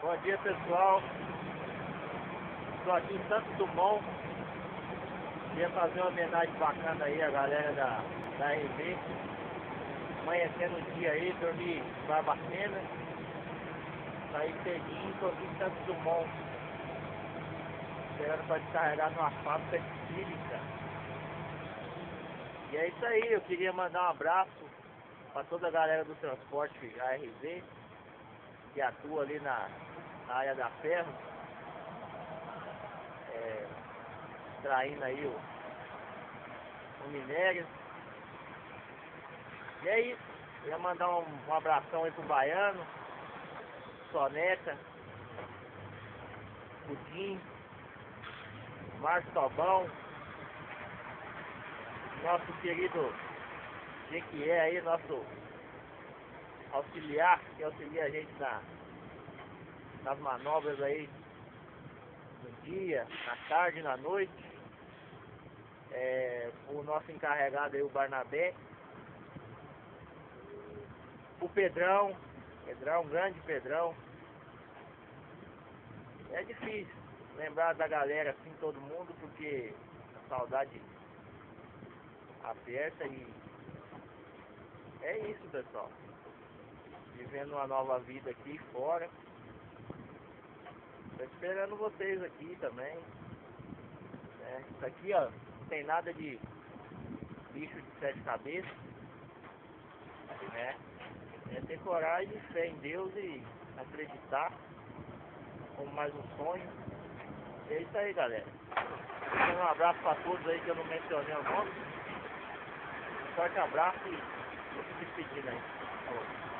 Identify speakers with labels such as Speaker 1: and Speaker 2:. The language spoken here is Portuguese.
Speaker 1: Bom dia, pessoal. Estou aqui em Santos Dumont. Queria fazer uma homenagem bacana aí a galera da RV. Amanhecendo o dia aí, dormi em Barbacena. Saí cedinho, estou aqui em Santos Dumont. Esperando para descarregar numa fábrica de sílica. E é isso aí, eu queria mandar um abraço para toda a galera do transporte ARV, que atua ali na área da ferro, extraindo aí o minério. E é isso, eu ia mandar um abração aí pro Baiano, Soneca, Pudim, Márcio Tobão, nosso querido Jequié aí, nosso auxiliar, que auxilia a gente nas manobras aí, no dia, na tarde, na noite. O nosso encarregado aí, o Barnabé. O Pedrão, grande Pedrão. É difícil lembrar da galera assim, todo mundo, porque a saudade aperta e é isso, pessoal. Vivendo uma nova vida aqui fora. Tô esperando vocês aqui também. Isso aqui, ó, não tem nada de bicho de 7 cabeças, né? É ter coragem, fé em Deus e acreditar como mais um sonho. E é isso aí, galera. Um abraço para todos aí que eu não mencionei o nome. Um forte abraço e vou se despedindo aí. Falou.